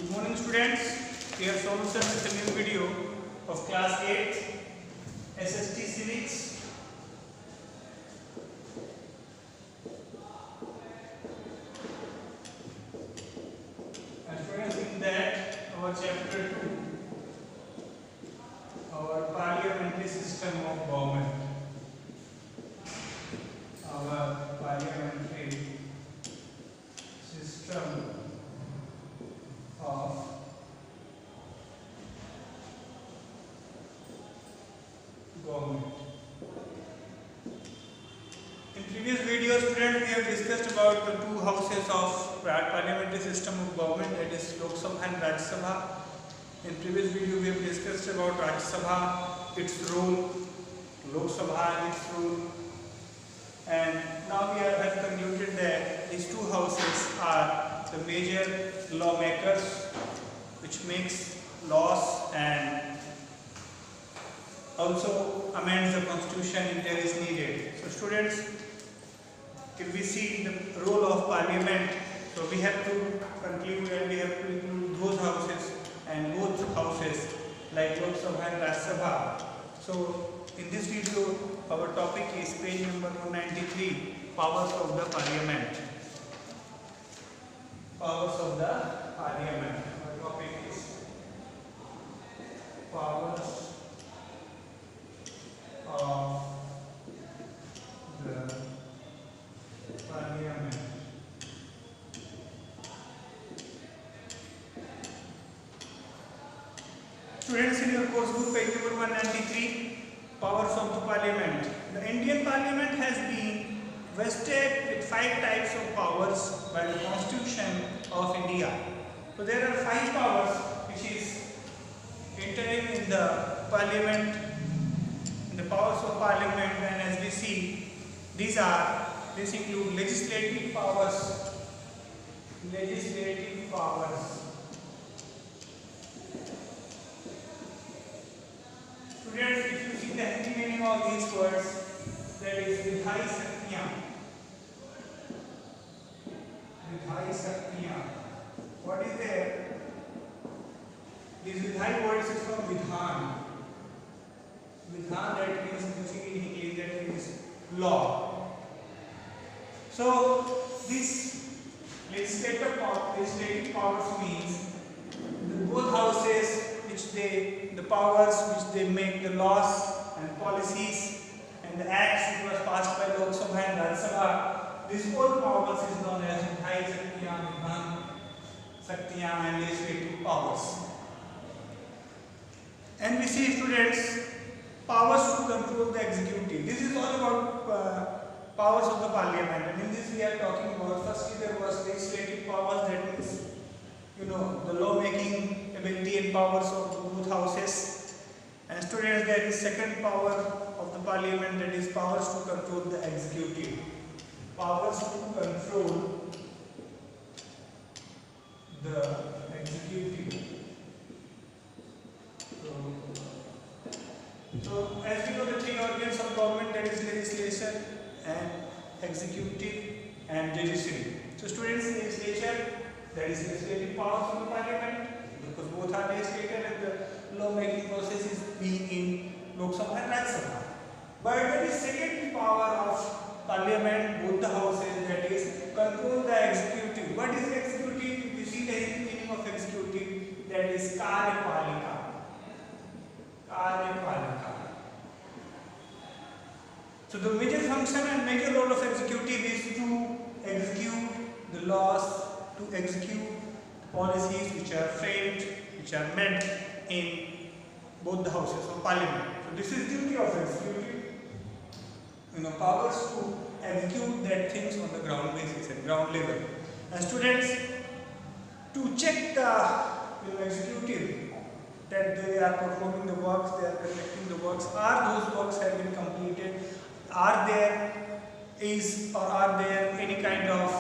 Good morning students, we have solution with a new video of class 8 SST Civics. And students, in that our chapter 2, our parliamentary system of government. Our parliamentary system of government. In previous video, students, we have discussed about the two houses of parliamentary system of government, that is Lok Sabha and Rajya Sabha. In previous video, we have discussed about Rajya Sabha, its role, Lok Sabha and its role, and now we have concluded that these two houses are the major lawmakers which makes laws and also amends the constitution if there is needed. So students, if we see the role of parliament, so we have to conclude and we have to include those houses and both houses like Lok Sabha and Rajya Sabha. So in this video our topic is page number 193, powers of the parliament. Powers of the parliament. Our topic is powers of the parliament. Students, in your course book, page number 193, powers of the parliament. The Indian parliament has been vested with 5 types of powers by the Constitution of India. So there are 5 powers which is entering in the parliament, in the powers of parliament, and as we see, these include legislative powers, Students, if you see the Hindi meaning of these words, that is Vidhai Shaktiyan. Vidhai Shaktiyan. What is there? This Vidhai word is from Vidhan. Vidhan, that means basically in English that means law. So this legislative powers means both houses the powers which they make the laws and policies and the acts which was passed by Lok Sabha and Rajya Sabha. These whole powers is known as Vidhai Shaktiyan, Vidhan Shaktiyan, and legislative powers. And we see, students, powers to control the executive. This is all about powers of the parliament, and in this we are talking about, firstly there was legislative powers, that means the law-making ability and powers of both houses. And students, there is second power of the parliament, that is powers to control the executive. Powers to control the executive. So as we know, the 3 organs of government, that is legislation and executive and judiciary. So students, legislature, that is legislative powers of the parliament, because both are legislative and the law-making process is being in Lok Sabha and Rajya Sabha. But there is second power of parliament, both the houses, that is control the executive. What is executive? You see the meaning of executive, that is Karyapalika. Karyapalika. So the major function and major role of executive is to execute the laws, to execute policies which are framed, which are meant in both the houses of parliament. So this is duty of executive, powers to execute that things on the ground basis and ground level. And students, to check the executive that they are performing the works, they are conducting the works, are those works have been completed, are there any kind of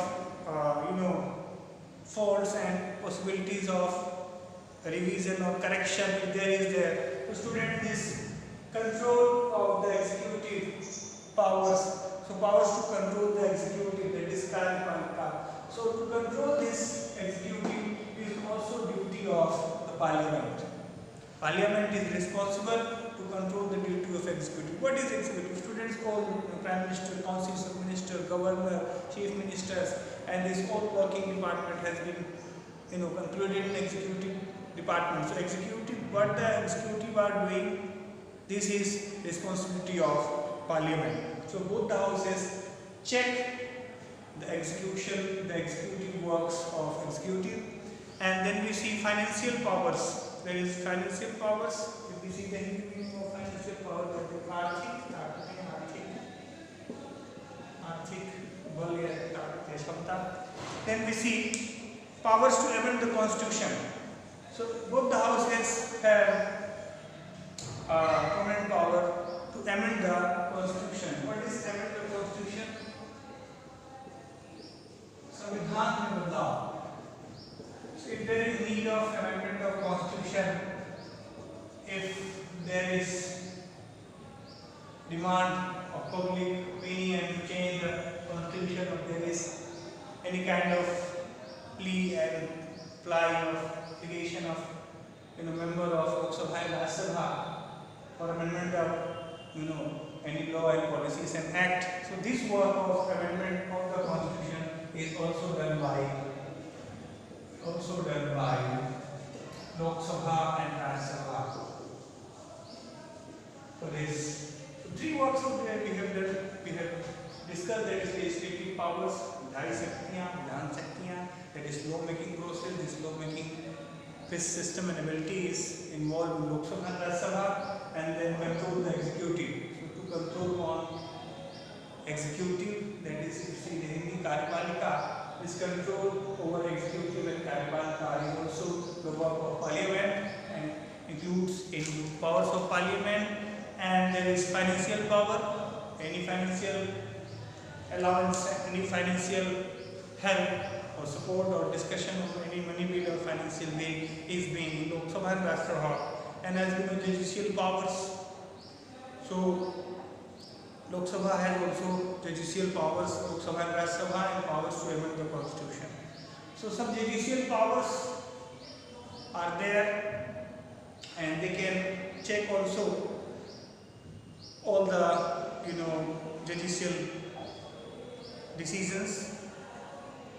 faults and possibilities of revision or correction if there is there. So student, this control of the executive powers, so powers to control the executive, that is Karyapalika. So to control this executive is also duty Parliament. Parliament is responsible to control the duty of executive. What is executive? Students call Prime Minister, Councils of Ministers, Governor, Chief Ministers, and this whole working department has been concluded in executive department. So executive, what the executive are doing, this is responsibility of Parliament. So both the houses check the executive works of executive, and then we see financial powers. There is financial powers. If we see the meaning of financial power, that is आर्थिक बल या क्षमता. Then we see powers to amend the constitution. So both the houses have common power to amend the constitution. What is amend the constitution? संविधान में बदलाव. So if there is need of amendment of constitution, if there is demand of public opinion to change the constitution, or there is any kind of plea and ply of application of member of Lok Sabha and Rajya Sabha for amendment of any law and policies and act. So this work of amendment of the constitution is also done by Lok Sabha and Rajya Sabha. So this three works of we have discussed, that is legislative powers, Vidhan Shaktiyan, that is law making process. This law making system and ability is involved in Lok Sabha and Rajya Sabha, and then control the executive. So to control on executive, that is the Hindi Karyapalika, this control over executive and Karyapalika is also the work of Parliament and includes powers of Parliament. And there is financial power, any financial allowance, any financial help or support or discussion of any money bill or financial bill is being in Lok Sabha and Rajya Sabha. And as we know, judicial powers. So Lok Sabha has also judicial powers, Lok Sabha and Rajya Sabha, and powers to amend the constitution. So some judicial powers are there, and they can check also all the judicial decisions,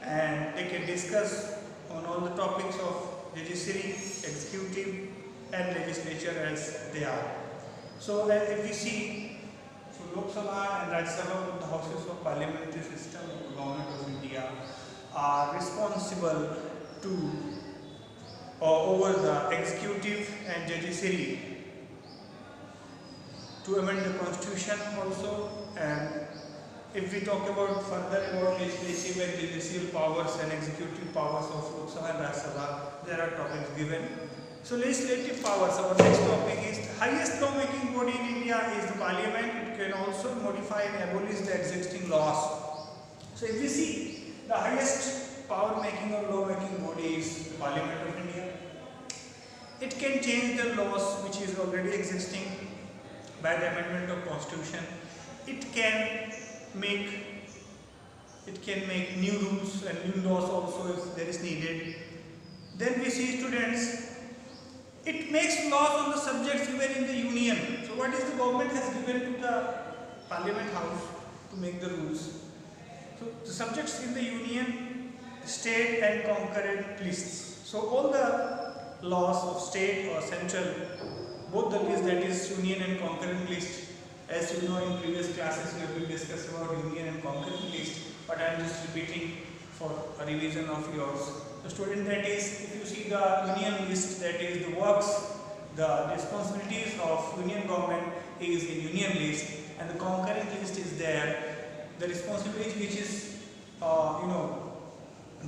and they can discuss on all the topics of judiciary, executive and legislature as they are. So if we see, Lok Sabha and Rajya Sabha, the houses of parliamentary system of the government of India, are responsible to over the executive and judiciary to amend the constitution also. And if we talk about further about legislative and judicial powers and executive powers of Lok Sabha and Rajya Sabha, there are topics given. So legislative powers, our next topic is the highest lawmaking body in India is the Parliament. It can also modify and abolish the existing laws. So if we see, the highest power making or law making body is the Parliament of India. It can change the laws which is already existing by the amendment of constitution. It can make new rules and new laws also if there is needed. Then we see, students, it makes laws on the subjects given in the union. So what is the government has given to the Parliament House to make the rules? So the subjects in the union, state and concurrent lists. So all the laws of state or central, both the list, that is union and concurrent list. As you know, in previous classes we have been discussed about union and concurrent list, but I am just repeating for a revision of yours. So student, that is, if you see the union list, that is the works, the responsibilities of union government is in union list, and the concurrent list is there, the responsibilities which is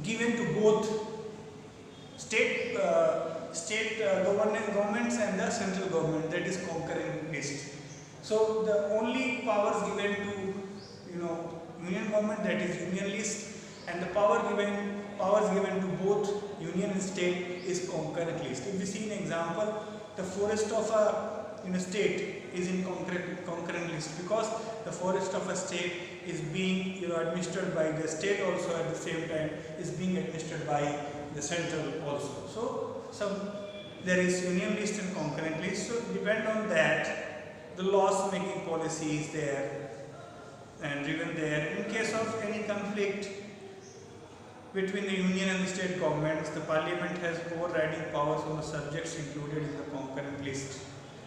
given to both state governments and the central government, that is concurrent list. So the only powers given to union government, that is union list, and the powers given to both union and state is concurrent list. If we see an example, the forest of a state is in concurrent list, because the forest of a state is being administered by the state also, at the same time is being administered by the central also. So there is union list and concurrent list. So depend on that, the laws making policy is there and driven there. In case of any conflict between the union and the state governments, the parliament has overriding powers on the subjects included in the concurrent list.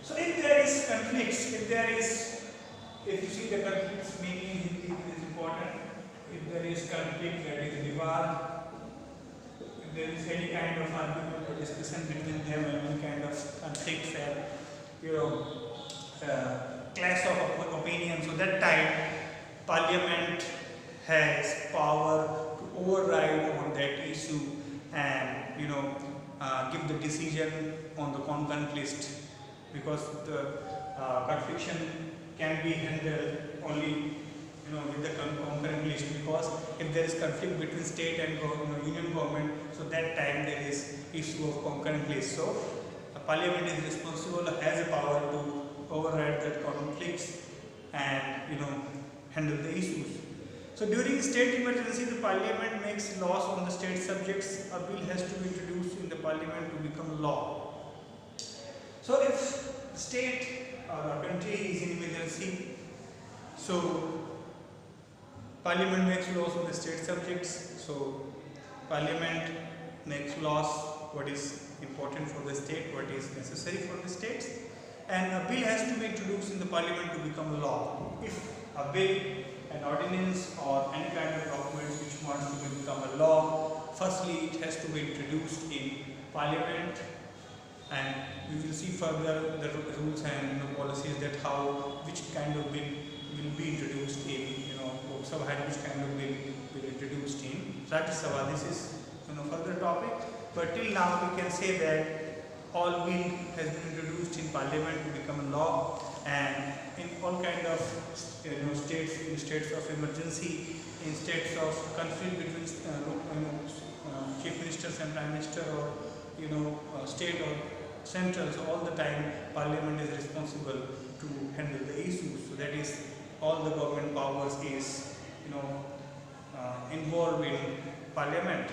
So if there is conflicts, if you see the conflicts, meaning it is important. If there is conflict, that is divad. If there is any kind of argument or discussion between them, or any kind of conflict, clash of opinions, so that time Parliament has power to override on that issue and give the decision on the concurrent list, because the confliction can be handled only with the concurrent list, because if there is conflict between state and union government, so that time there is issue of concurrent list. So the parliament is responsible, has a power to override that conflicts and handle the issues. So during state emergency, the parliament makes laws on the state subjects. A bill has to be introduced in the parliament to become law. So if the state or a country is in emergency, so parliament makes laws on the state subjects. So parliament makes laws what is important for the state, what is necessary for the states, and a bill has to be introduced in the parliament to become a law. If a bill, an ordinance or any kind of document which wants to become a law, firstly it has to be introduced in parliament, and we will see further the rules and policies that which kind of bill will be introduced in Lok Sabha, and which kind of bill will be introduced in Rajya Sabha. This is further topic, but till now we can say that all bill has been introduced in parliament to become a law, and in all kind of states, in states of emergency, in states of conflict between chief ministers and prime minister, or state or central, so all the time parliament is responsible to handle the issues. So that is all the government powers is involved in parliament.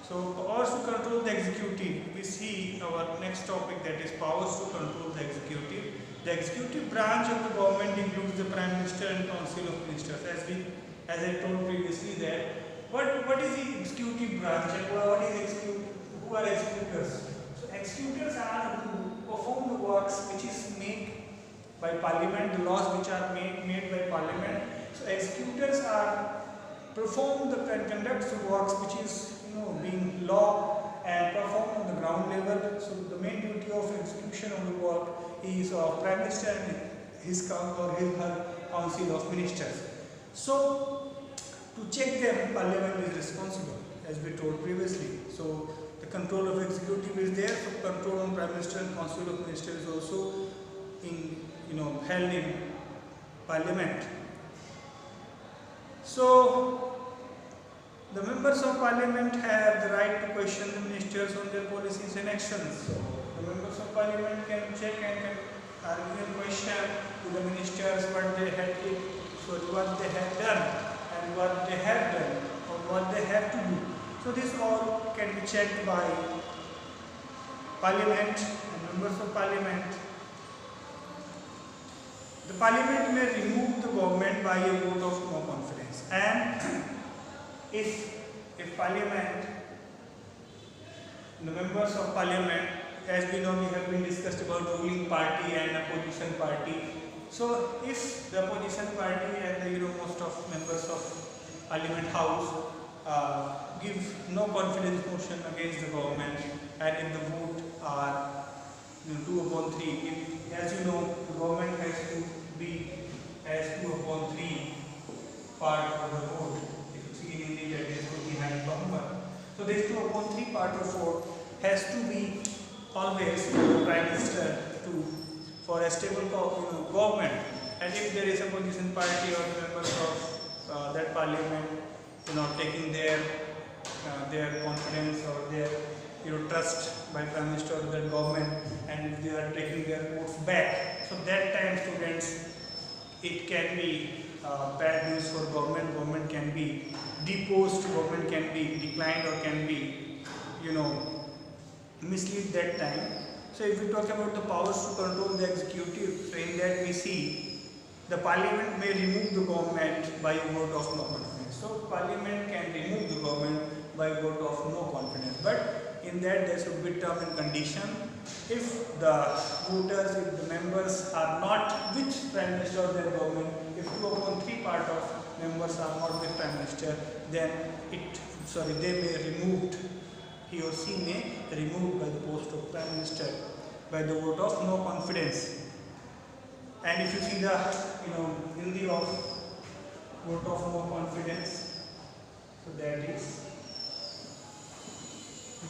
So powers to control the executive. We see our next topic, that is powers to control the executive. The executive branch of the government includes the Prime Minister and Council of Ministers. As I told previously, that what is the executive branch and who are executors? So executors are who perform the works which is made by Parliament, the laws which are made by Parliament. So executors are perform and conduct the works which is being law and performed on the ground level. So the main duty of execution of the work is of Prime Minister and his or her Council of Ministers. So to check them, Parliament is responsible, as we told previously. So the control of executive is there. So control on Prime Minister and Council of Ministers is also held in Parliament. So the members of Parliament have the right to question the ministers on their policies and actions. So the members of Parliament can check and can argue and question to the ministers what they have done and what they have done or what they have to do. So this all can be checked by Parliament and members of Parliament. The Parliament may remove the government by a vote of no confidence, and if Parliament, the members of Parliament, as we know, we have been discussed about ruling party and opposition party. So if the opposition party and the most of members of Parliament House give no confidence motion against the government, and if the vote are 2/3, as you know, the government has to be as 2/3 part of the vote. If you see in India, that is behind Bahumar. So this 2/3 part of vote has to be always for the Prime Minister for a stable government. And if there is a opposition party or members of that Parliament taking their confidence or their trust by Prime Minister or the government, and if they are taking their votes back, so that time, students, it can be bad news for government. Government can be deposed, government can be declined, or can be mislead that time. So if we talk about the powers to control the executive, so in that we see the parliament may remove the government by a vote of no confidence. So parliament can remove the government by vote of no confidence, but in that there should be term and condition. If the voters, if the members are not with Prime Minister or their government, if 2/3 part of members are not with Prime Minister, then they may removed, he or she may removed by the post of Prime Minister by the vote of no confidence. And if you see the Hindi of vote of no confidence, so that is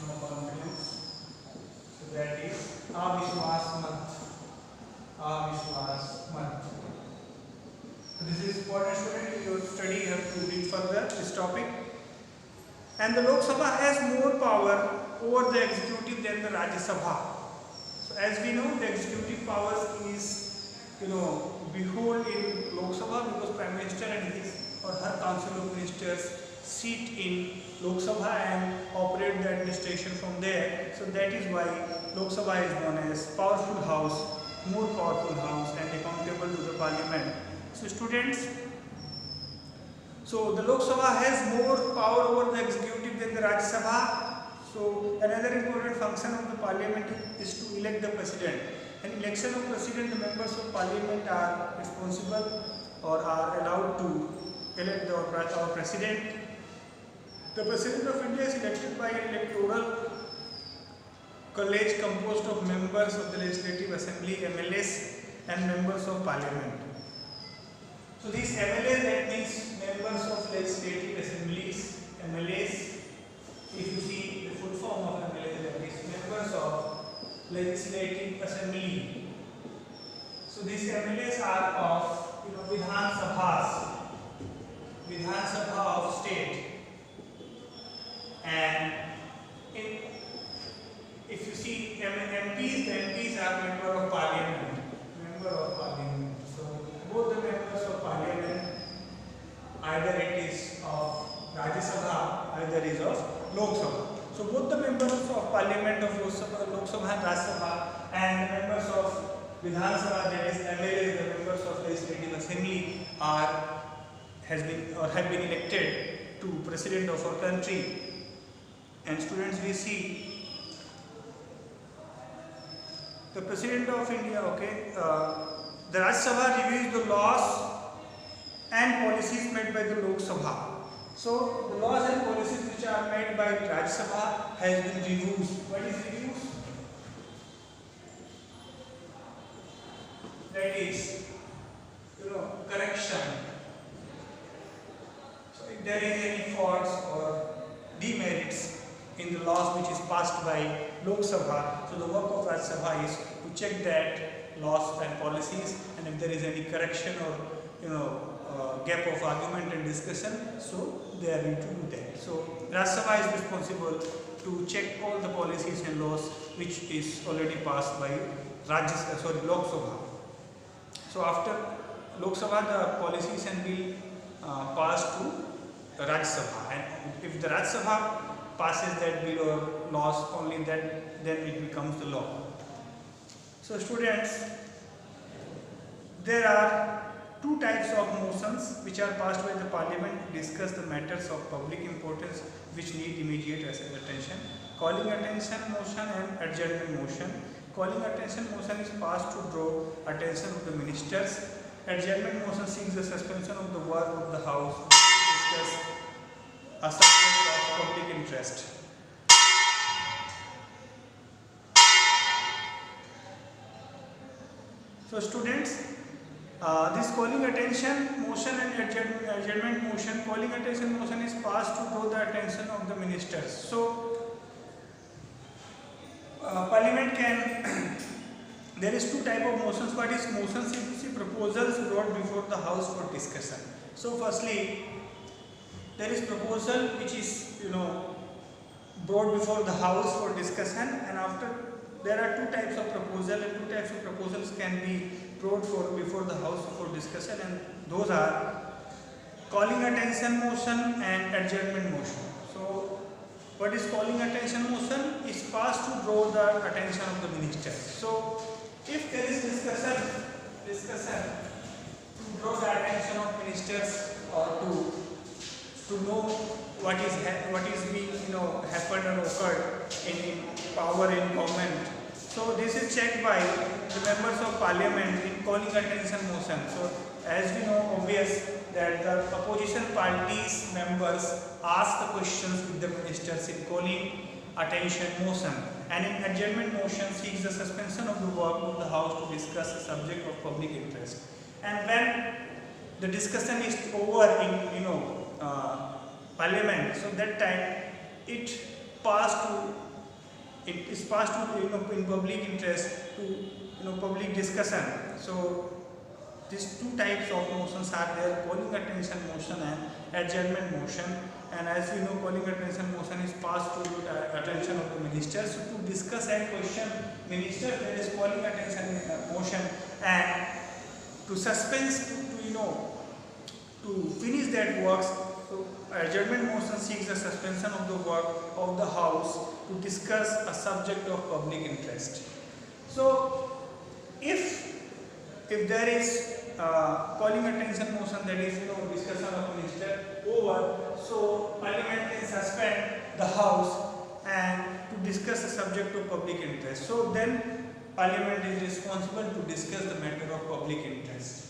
no confidence, so that is Avishwas Mat. Avishwas Mat. So this is important, student. If you study, you have to read further this topic. And the Lok Sabha has more power over the executive than the Rajya Sabha. So as we know, the executive powers is behold in Lok Sabha, because Prime Minister and his or her council of ministers sit in Lok Sabha and operate the administration from there. So that is why Lok Sabha is known as powerful house, more powerful house, and accountable to the parliament. So students, so the Lok Sabha has more power over the executive than the Rajya Sabha. So another important function of the parliament is to elect the president. In election of president, the members of parliament are responsible or are allowed to elect our president. The president of India is elected by an electoral college composed of members of the legislative assembly, MLAs, and members of parliament. So these MLAs, that means members of legislative assemblies, MLAs. If you see the full form of MLAs, that is members of legislative assembly. So these MLAs are of Vidhan Sabha of state, and if you see MPs, the MPs are member of parliament. So both the members of parliament, either it is of Rajya Sabha, either is of Lok Sabha. So both the members of parliament of Lok Sabha and Rajya Sabha, and the members of Vidhan Sabha, that is MLAs, the members of legislative assembly, have been elected to president of our country. And students, we see the president of India, the Rajya Sabha reviews the laws and policies made by the Lok Sabha. So the laws and policies which are made by Rajya Sabha has been reviewed. What is reviews? That is, correction. So if there is any faults or demerits in the laws which is passed by Lok Sabha, so the work of Rajya Sabha is to check that laws and policies, and if there is any correction or gap of argument and discussion, so they are going to do that. So Rajya Sabha is responsible to check all the policies and laws which is already passed by Lok Sabha. So after Lok Sabha, the policies and bill passed to Rajya Sabha, and if the Rajya Sabha passes that bill or laws, only then it becomes the law. So students, there are two types of motions which are passed by the parliament to discuss the matters of public importance which need immediate attention: calling attention motion and adjournment motion. Calling attention motion is passed to draw attention of the ministers. Adjournment motion seeks the suspension of the work of the house to discuss a subject of public interest. So students, this calling attention motion and adjournment motion, calling attention motion is passed to draw the attention of the ministers. So parliament can there is two type of motions. What is motions? If you see, proposals brought before the house for discussion. So firstly, there is proposal which is brought before the house for discussion, and after there are two types of proposal, and two types of proposals can be brought before the house for discussion, and those are calling attention motion and adjournment motion. So What is calling attention motion? Is passed to draw the attention of the minister. So if there is discussion to draw the attention of ministers or to know what is being happened or occurred in power in government. So this is checked by the members of parliament in calling attention motion. So as we know, obvious that the opposition parties members ask the questions with the ministers in calling attention motion, and in adjournment motion seeks the suspension of the work of the house to discuss a subject of public interest. And when the discussion is over in parliament, so that time it is passed to in public interest to public discussion. So these two types of motions are there: calling attention motion and adjournment motion. And as we know, calling attention motion is passed to attention of the minister. So to discuss and question minister, there is calling attention motion, and to suspense to finish that works. So adjournment motion seeks the suspension of the work of the house to discuss a subject of public interest. So if there is calling attention motion, that is discussion of minister over, so parliament can suspend the house and to discuss a subject of public interest. So then parliament is responsible to discuss the matter of public interest.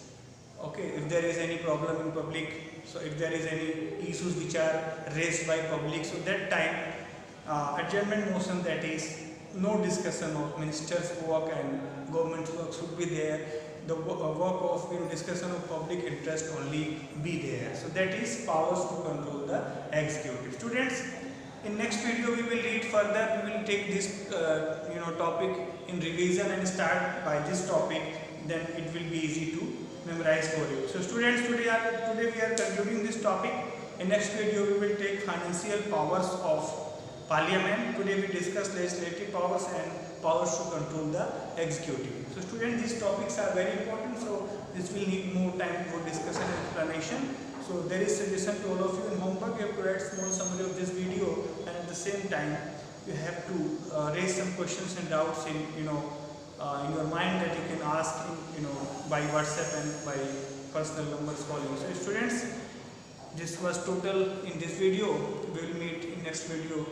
Okay, if there is any problem in public, so if there is any issues which are raised by public, so that time adjournment motion, that is no discussion of ministers' work and government's work should be there. The work of discussion of public interest only be there. So that is powers to control the executive. Students, in next video we will read further. We will take this topic in revision and start by this topic. Then it will be easy to memorize for you. So students, today we are concluding this topic. In next video we will take financial powers of parliament. Today we discuss legislative powers and powers to control the executive. So students, these topics are very important, so this will need more time for discussion and explanation. So there is suggestion to all of you in homework. You have to write small summary of this video, and at the same time you have to raise some questions and doubts in your mind that you can ask by WhatsApp and by personal numbers calling. So students, this was total in this video. We will meet in next video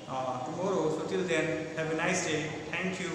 tomorrow. So till then, have a nice day. Thank you.